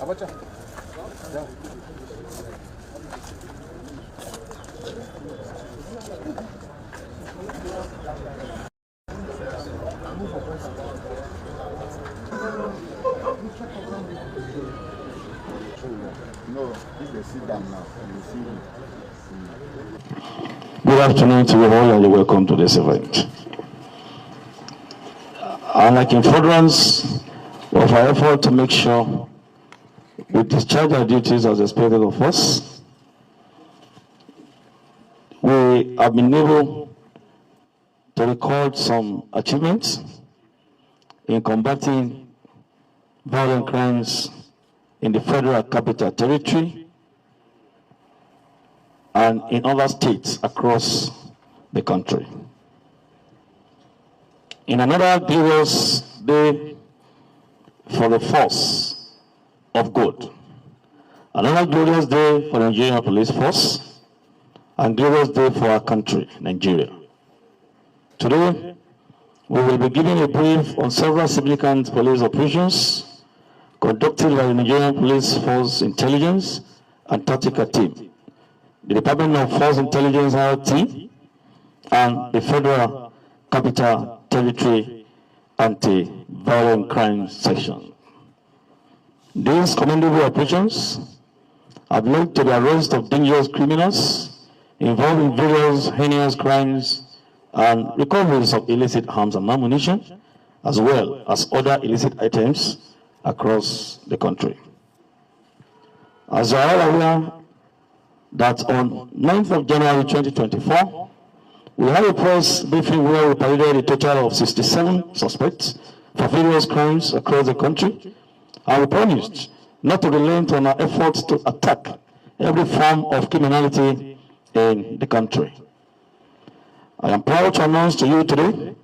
Abuja. Yeah. No, if they sit down now, you see. Good afternoon to you all and welcome to this event. And like in furtherance of our effort to make sure we discharge our duties as expected of us, we have been able to record some achievements in combating violent crimes in the Federal Capital Territory and in other states across the country. In another glorious day for the force of good, another glorious day for the Nigerian Police Force, and glorious day for our country, Nigeria. Today, we will be giving a brief on several significant police operations conducted by the Nigerian Police Force Intelligence and Tactical Team, the Department of Force Intelligence RT, and the Federal Capital Territory Anti-Violent Crime Section. These commendable operations have led to the arrest of dangerous criminals involved in various heinous crimes and recoveries of illicit arms and ammunition, as well as other illicit items across the country. As you are all aware, that on 9th of January 2024, we had a press briefing where we paraded a total of 67 suspects for various crimes across the country, and we promised not to relent on our efforts to attack every form of criminality in the country. I am proud to announce to you today,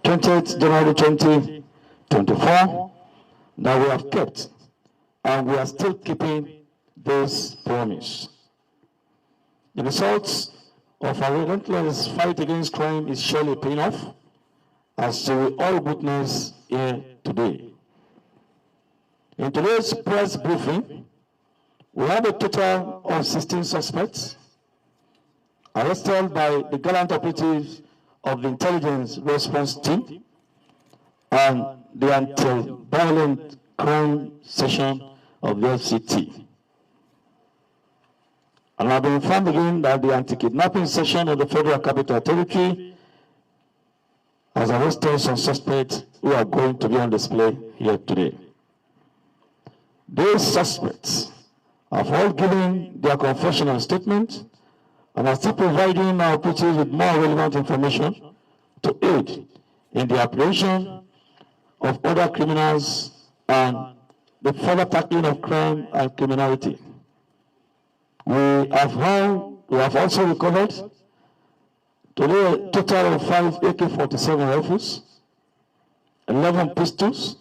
20th January 2024, that we have kept and we are still keeping this promise. The results of our relentless fight against crime is surely paying off, as we all witness here today. In today's press briefing, we have a total of 16 suspects arrested by the gallant operatives of the Intelligence Response Team and the Anti-Violent Crime Section of the FCT. And I've been informed again that the anti-kidnapping section of the Federal Capital Territory has arrested some suspects who are going to be on display here today. These suspects have all given their confessional statement and are still providing our operatives with more relevant information to aid in the apprehension of other criminals and the further tackling of crime and criminality. We have also recovered today a total of 5 AK-47 rifles, 11 pistols,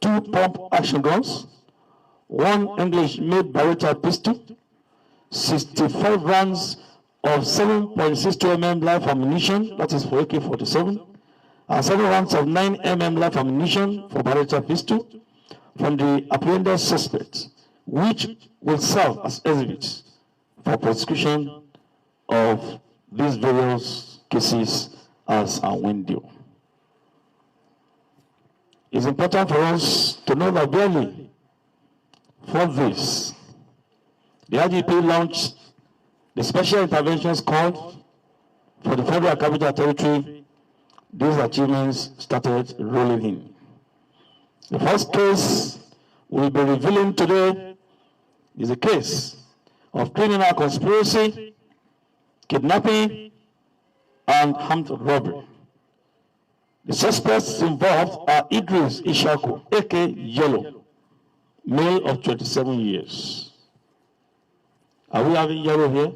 2 pump action guns, 1 English-made Beretta pistol, 65 rounds of 7.62 mm live ammunition, that is for AK-47, and 7 rounds of 9 mm live ammunition for Beretta pistol from the apprehended suspects, which will serve as exhibits for prosecution of these various cases as a window. It's important for us to know that barely for this, the IGP launched the Special Intervention Squad for the Federal Capital Territory. These achievements started rolling in. The first case we'll be revealing today is a case of criminal conspiracy, kidnapping, and armed robbery. The suspects involved are Idris Ishaku, aka Yellow, male of 27 years. Are we having Yellow here?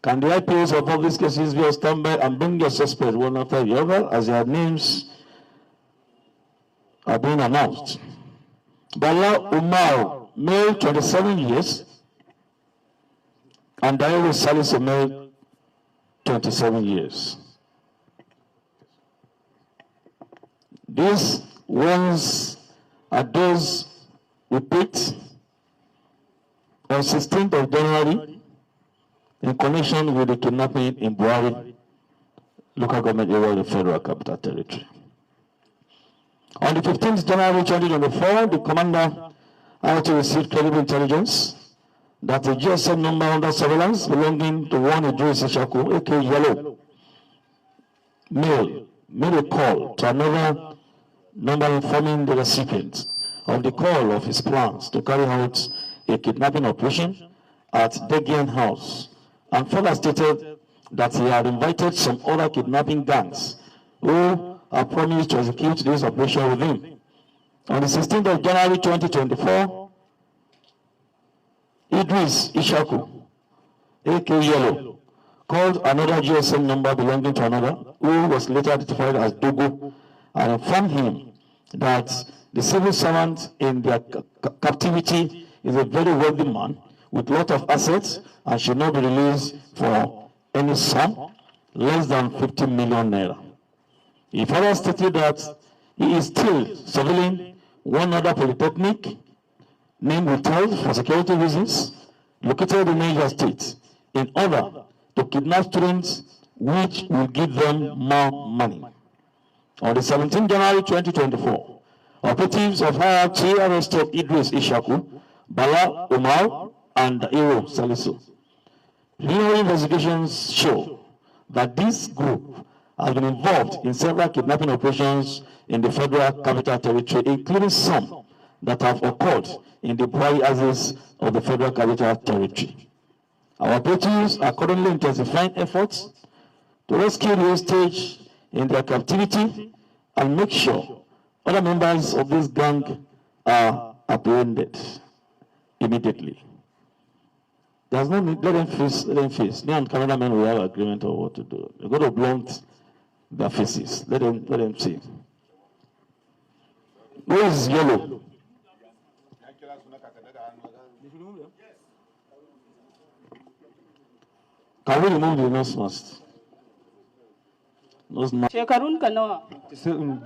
Can the IPOs of all these cases be on standby and bring your suspects one after the other as their names are being announced? Bala Umar, male 27 years, and Dairo Salisu, male 27 years. These ones are those we picked on 16th of January in connection with the kidnapping in Buhari local government area of the Federal Capital Territory. On the 15th January 2024, the commander had to receive credible intelligence that a GSM number under surveillance belonging to one Idris Ishaku, aka Yellow, male, made a call to another number informing the recipient of the call of his plans to carry out a kidnapping operation at Degian House, and further stated that he had invited some other kidnapping gangs who had promised to execute this operation with him. On the 16th of January 2024, Idris Ishaku, aka Yellow, called another GSM number belonging to another, who was later identified as Dogo, and informed him that the civil servant in their captivity is a very wealthy man with a lot of assets and should not be released for any sum less than 50 million naira. He further stated that he is still surveilling one other polytechnic named withheld for security reasons located in Niger State in order to kidnap students, which will give them more money. On the 17th January 2024, operatives of IRT arrested Idris Ishaku, Bala Umar, and Iro Salisu. Preliminary investigations show that this group has been involved in several kidnapping operations in the Federal Capital Territory, including some that have occurred in the Buhari axis of the Federal Capital Territory. Our operatives are currently intensifying efforts to rescue the hostage in their captivity and make sure other members of this gang are apprehended immediately. There's no need, let them face. Me and cameramen will have agreement on what to do. They're going to blunt their faces. Let them see. Where is Yellow? Can we remove the nose mask? Shekarun ka nawa? 27.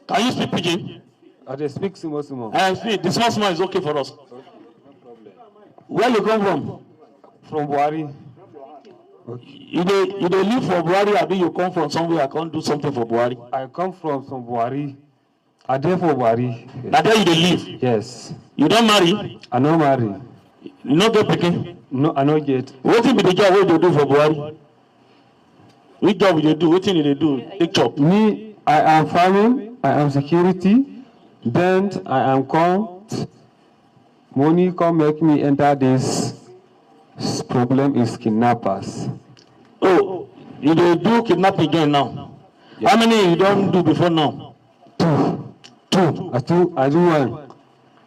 Can you speak pidgin? I speak sumo. I speak. The small is okay for us. Where you come from? From Buhari. You dey live for Buhari, or you come from somewhere I can't do something for Buhari? I come from some Buhari. I dey for Buhari. That there you dey live? Yes. You don't marry? I no marry. You no get pikin? No, I no get. What be the job wey you do for Buhari? Which job you do? What thing you do? Take job. Me, I am farming. I am security. Then I am come. Money come make me enter this problem is kidnappers. Oh, you dey do kidnap again now? Yes. How many you don't do before now? Two. I do one.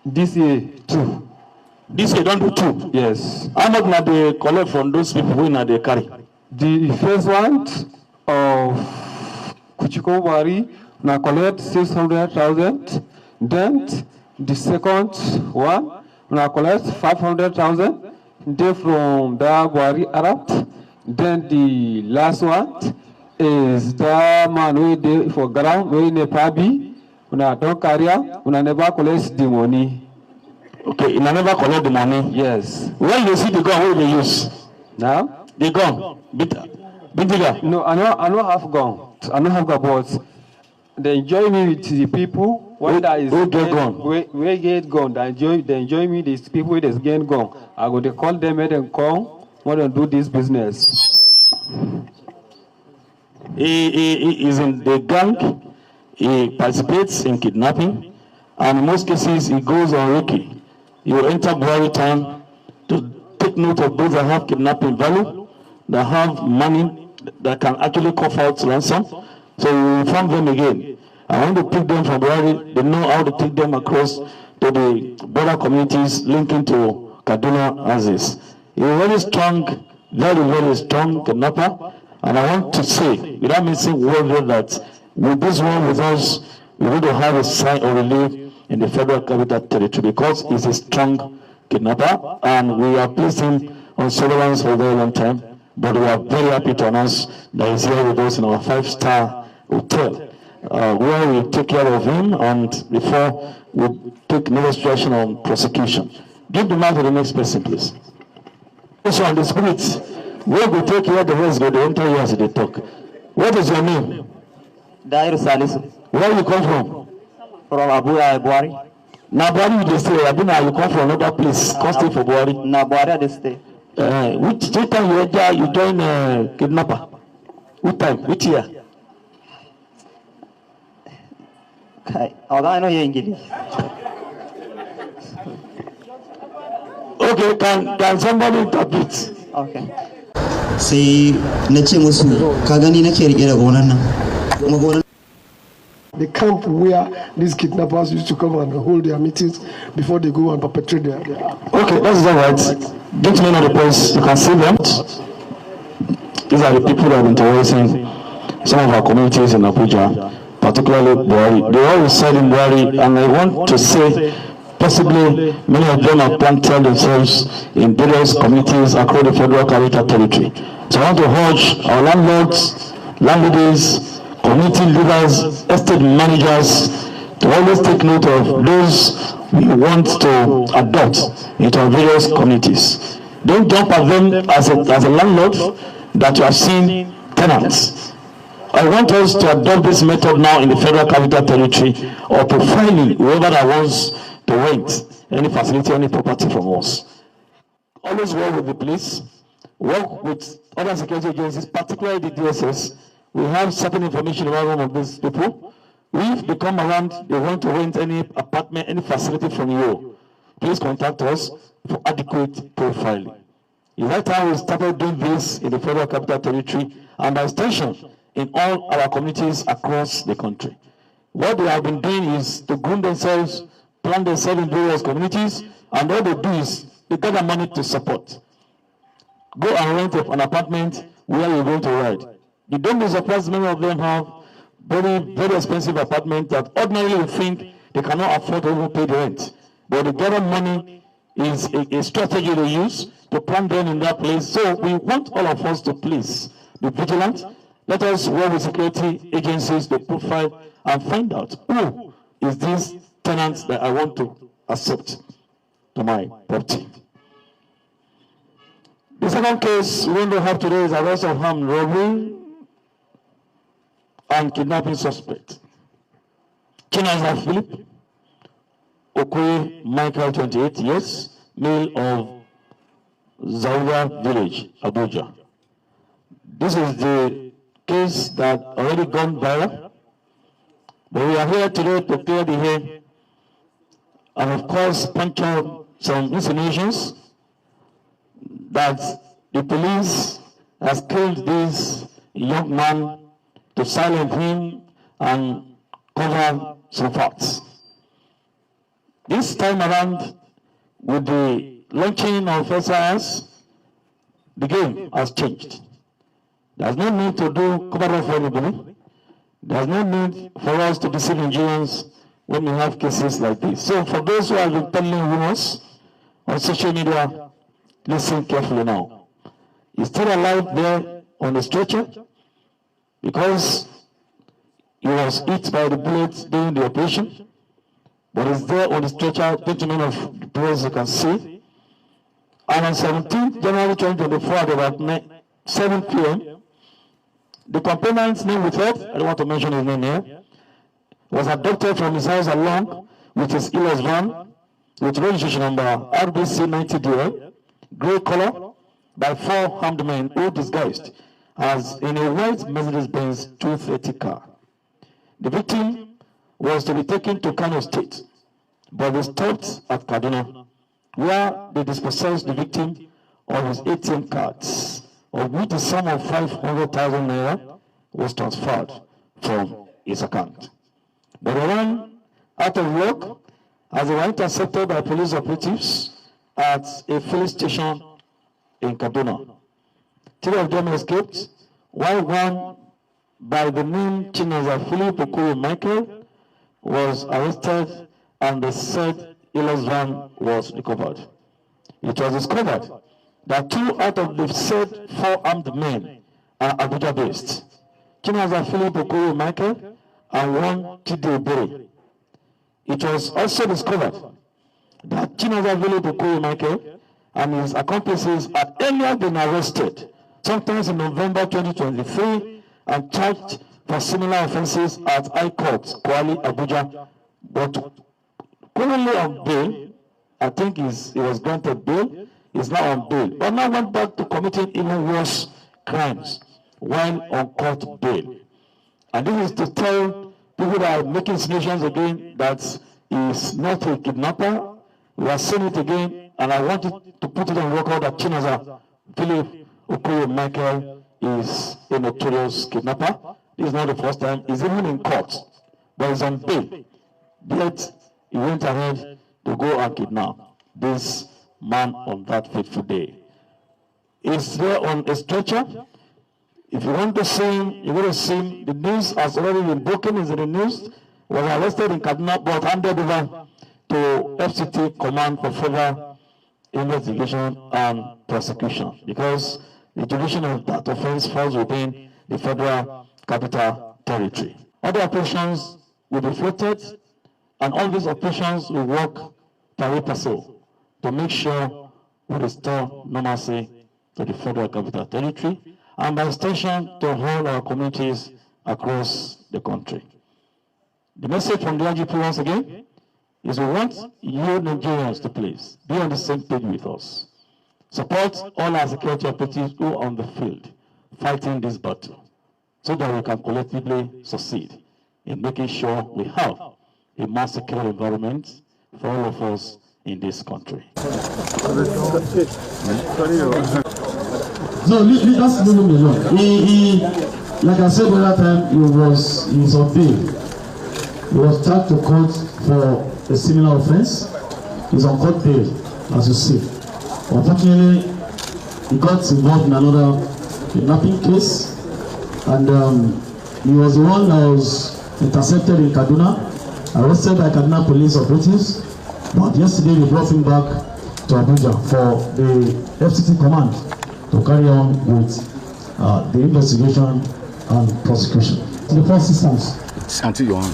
This year, 2. This year don't do 2? Yes. How much na they collect from those people who na they carry? The first one of Kuchiko Buhari na collect 600,000. Then the second one na collect 500,000. They from the Buhari Arab. Then the last one is the man who dey for ground, who in a pabi. Una don't carry, una never collect the money. Okay, you never collect the money? Yes. When you see the gun, what do they use? Now? The gun? Bitiga? No, I don't have gun. I don't have gun, but they enjoy me with the people. When that is who get gun? We get gun. They enjoy me, these people that get gun. I go to call them, make them come, want to do this business. He is in the gang. He participates in kidnapping, and in most cases he goes on recce. He will enter Buhari town to take note of those that have kidnapping value, that have money that can actually cough out ransom. So we will inform them again. I want to pick them from Buhari. They know how to take them across to the border communities linking to Kaduna axis. He is a very strong, very strong kidnapper. And I want to say, without missing word, that with this one with us, we want to have a sign of relief in the Federal Capital Territory because he's a strong kidnapper and we are placing on surveillance for a very long time. But we are very happy to announce that he's here with us in our 5-star hotel, where we take care of him, and before will take necessary action on prosecution. Give the mic to the next person, please. Also on the spirit, where we take here the rest go, they enter here as they talk. What is your name? Dair Salisu. Where you come from? From Abuja, Buhari. Now, Buhari, you just say, Abuna, you come from another place. Come stay for Buhari. Na Buhari, they stay. Which time you enter, you join kidnapper? Which time? Which year? Okay, I don't know English. Okay, can somebody interpret? Okay. Sai na ce musu ka gani nake rike da gonan nan kuma gonan the camp where these kidnappers used to come and hold their meetings before they go and perpetrate their act. Okay, that's all right. Gentlemen of the press, you can see them. These are the people that are terrorizing some of our communities in Abuja, particularly Buhari. They all reside in Buhari, and I want to say possibly many of them have planted themselves in various communities across the Federal Capital Territory. So I want to urge our landlords, landladies, community leaders, estate managers to always take note of those we want to adopt into our various communities. Don't jump at them as a landlord that you have seen tenants. I want us to adopt this method now in the Federal Capital Territory of profiling whoever that wants to rent any facility, any property from us. Always work with the police, work with other security agencies, particularly the DSS. We have certain information about one of these people. If they come around, they want to rent any apartment, any facility from you, please contact us for adequate profiling. It's that time we started doing this in the Federal Capital Territory and by extension in all our communities across the country. What they have been doing is to groom themselves, plan themselves in various communities, and all they do is they gather money to support. Go and rent an apartment where you're going to ride. You don't be surprised many of them have very, very expensive apartments that ordinarily you think they cannot afford to even pay the rent. But the gather money is a strategy they use to plan them in that place. So we want all of us to please be vigilant. Let us work with security agencies to profile and find out who is this tenant that I want to accept to my property. The second case we want to have today is arrest of armed robbery and kidnapping suspect. Chinaza Philip Okoye Michael, 28 years, male of Zaura Village, Abuja. This is the case that already gone viral, but we are here today to clear the air and of course punch out some insinuations that the police has killed this young man to silence him and cover some facts. This time around, with the launching of SIS, the game has changed. There's no need to do cover up for anybody. There's no need for us to deceive Nigerians when we have cases like this. So for those who have been telling rumors on social media, listen carefully now. He's still alive there on the stretcher because he was hit by the bullets during the operation. But he's there on the stretcher, gentlemen of the press, you can see. And on 17th January 2024 at about 7 p.m., the complainant's name withheld, I don't want to mention his name here, was abducted from his house along with his Ilos van with registration number RBC 90DL, grey color, by 4 armed men who disguised as in a white Mercedes-Benz 230 car. The victim was to be taken to Kano State, but they stopped at Kaduna, where they dispossessed the victim of his ATM cards, of which the sum of 500,000 naira was transferred from his account. But they ran out of luck as they were intercepted by police operatives at a filling station in Kaduna. 3 of them escaped, while one by the name Chinaza Philip Okoye Michael was arrested and the said Ilos van was recovered. It was discovered that 2 out of the said 4 armed men are Abuja based. Chinaza Philip Okoye Michael and one Chide Obere. it was also discovered that Chinaza Village Okoye Michael and his accomplices had earlier been arrested, sometimes in November 2023, and charged for similar offences at High Court, Kwali, Abuja, but currently on bail. I think he was granted bail. He's now on bail, but now went back to committing even worse crimes while on court bail. And this is to tell people that are making insinuations again that he's not a kidnapper. We are saying it again, and I want to put it on record that Chinaza Philip Okoye Michael is a notorious kidnapper. This is not the first time. He's even in court, but he's on bail. Yet he went ahead to go and kidnap this man on that fateful day. He's there on a stretcher. If you want to see him, you're going to see him. The news has already been broken. Is in the news. Was arrested in Kaduna, but handed over to FCT Command for further investigation and prosecution, because the jurisdiction of that offense falls within the Federal Capital Territory. Other operations will be floated, and all these operations will work pari passu to make sure we restore normalcy to the Federal Capital Territory, and by extension to all our communities across the country. The message from the IGP once again is we want you Nigerians to please be on the same page with us. Support all our security operatives who are on the field fighting this battle, so that we can collectively succeed in making sure we have a more secure environment for all of us in this country. So leave us alone. He, like I said the other time, he was on bail. He was charged to court for a similar offense. He's on court bail, as you see. Unfortunately, he got involved in another kidnapping case, and he was the one that was intercepted in Kaduna, arrested by Kaduna police operatives. But yesterday, they brought him back to Abuja for the FCT command to carry on with the investigation and prosecution. The first instance. Santi, you're on.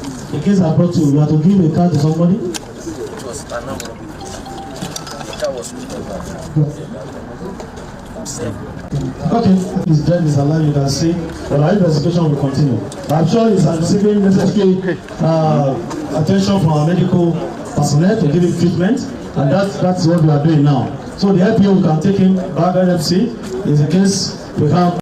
The case I brought you have to give a card to somebody? Okay, his death is alive, you can see, but our investigation will continue. I'm sure he's receiving necessary attention from our medical personnel to give him treatment, and that's what we are doing now. So the IPO, we can take him back NFC, in the case we have